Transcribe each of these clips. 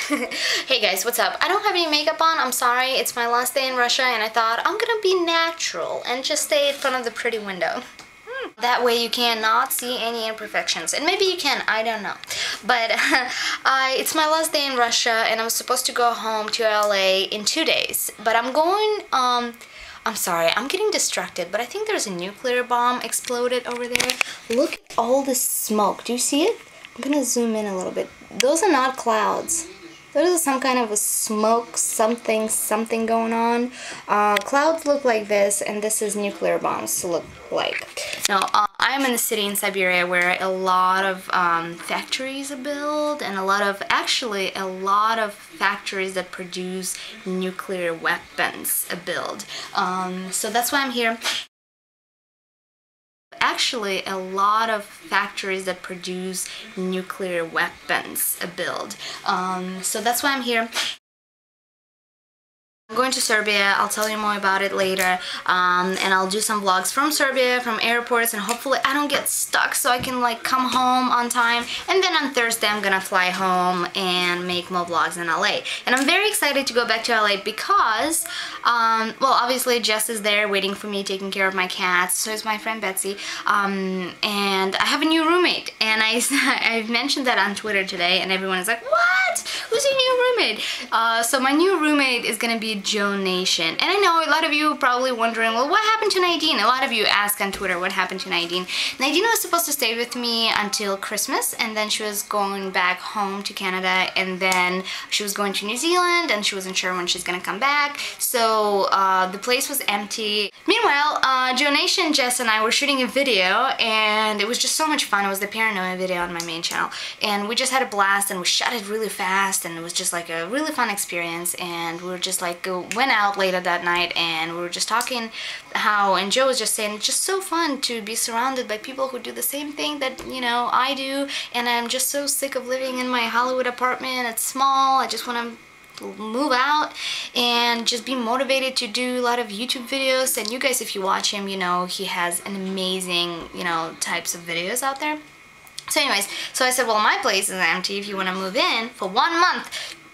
Hey guys, what's up? I don't have any makeup on, I'm sorry. It's my last day in Russia and I thought I'm gonna be natural and just stay in front of the pretty window. That way you cannot see any imperfections. And maybe you can, I don't know. But it's my last day in Russia and I'm supposed to go home to LA in 2 days. But I'm going, I'm sorry, I'm getting distracted, but I think there's a nuclear bomb exploded over there. Look at all this smoke. Do you see it? I'm gonna zoom in a little bit. Those are not clouds. There's some kind of a smoke, something going on. Clouds look like this, and this is nuclear bombs look like. Now, I'm in a city in Siberia where a lot of factories are built, and a lot of factories that produce nuclear weapons are built. So that's why I'm here. Actually, a lot of factories that produce nuclear weapons are built. So that's why I'm here. I'm going to Serbia. I'll tell you more about it later, and I'll do some vlogs from Serbia, from airports, and hopefully I don't get stuck so I can like come home on time. And then on Thursday I'm gonna fly home and make more vlogs in LA. And I'm very excited to go back to LA because, well, obviously Jess is there waiting for me, taking care of my cats. So is my friend Betsy, and I have a new roommate. And I've mentioned that on Twitter today, and everyone is like, "What? Who's your new roommate?" So my new roommate is gonna be Joe Nation. And I know a lot of you are probably wondering, well, what happened to Nadine? A lot of you ask on Twitter what happened to Nadine. Nadine was supposed to stay with me until Christmas, and then she was going back home to Canada, and then she was going to New Zealand, and she wasn't sure when she's gonna come back. So the place was empty. Meanwhile, Joe Nation, Jess, and I were shooting a video, and it was just so much fun. It was the paranoia video on my main channel, and we just had a blast, and we shot it really fast, and it was just like a really fun experience. And we were just like went out later that night, and we were just talking how, and Joe was just saying it's just so fun to be surrounded by people who do the same thing that, you know, I do, and I'm just so sick of living in my Hollywood apartment. It's small. I just want to move out and just be motivated to do a lot of YouTube videos. And you guys, if you watch him, you know he has an amazing, you know, types of videos out there. So anyways, so I said, well, my place is empty if you want to move in for 1 month.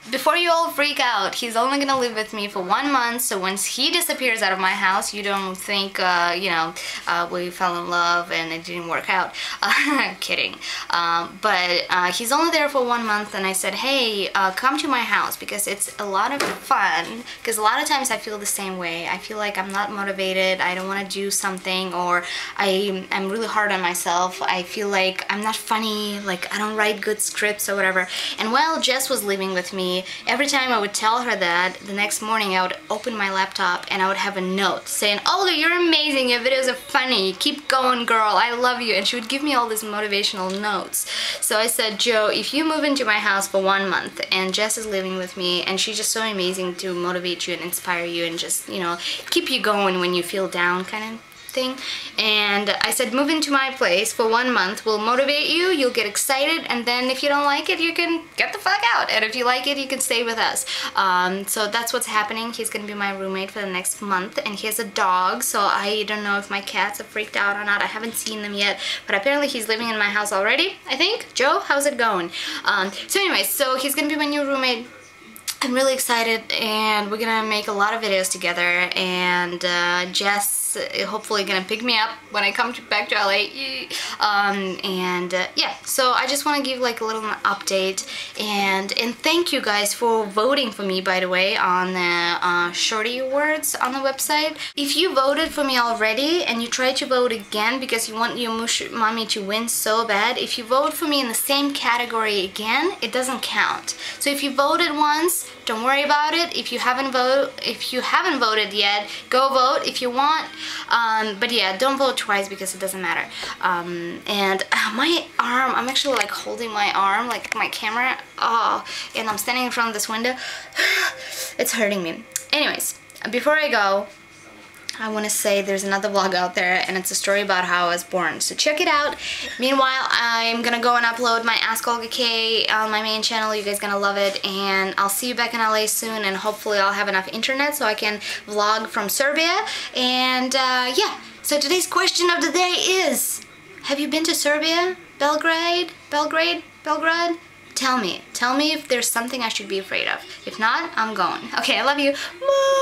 Before you all freak out, he's only gonna live with me for 1 month, so once he disappears out of my house, you don't think, you know, we fell in love and it didn't work out. Kidding. But he's only there for 1 month, and I said, hey, come to my house, because it's a lot of fun, because a lot of times I feel the same way. I feel like I'm not motivated, I don't want to do something, or I'm really hard on myself. I feel like I'm not funny, like I don't write good scripts or whatever. And while Jess was living with me, every time I would tell her that, the next morning I would open my laptop and I would have a note saying, Olga, you're amazing, your videos are funny, keep going girl, I love you. And she would give me all these motivational notes. So I said, Joe, if you move into my house for 1 month and Jess is living with me and she's just so amazing to motivate you and inspire you and just, you know, keep you going when you feel down kind of thing. And I said, move into my place for 1 month, we'll motivate you, you'll get excited, and then if you don't like it, you can get the fuck out, and if you like it, you can stay with us. So that's what's happening. He's gonna be my roommate for the next month, and he has a dog, so I don't know if my cats are freaked out or not. I haven't seen them yet, but apparently he's living in my house already, I think. Joe, how's it going? So anyways, so he's gonna be my new roommate. I'm really excited, and we're gonna make a lot of videos together, and Jess hopefully gonna pick me up when I come back to LA. Yeah, so I just want to give like a little update, and thank you guys for voting for me, by the way, on the Shorty Awards on the website. If you voted for me already and you try to vote again because you want your Moosh mommy to win so bad, if you vote for me in the same category again, it doesn't count. So if you voted once, don't worry about it. If you haven't voted yet, go vote if you want. But yeah, don't vote twice because it doesn't matter. And my arm, I'm actually like holding my arm, like my camera, and I'm standing in front of this window. It's hurting me. Anyways, before I go, I want to say there's another vlog out there, and it's a story about how I was born, so check it out. Meanwhile, I'm gonna go and upload my Ask Olga Kay on my main channel. You guys gonna love it, and I'll see you back in LA soon, and hopefully I'll have enough internet so I can vlog from Serbia. And yeah, so today's question of the day is, have you been to Serbia? Belgrade? tell me if there's something I should be afraid of. If not, I'm going. Okay, I love you. Bye.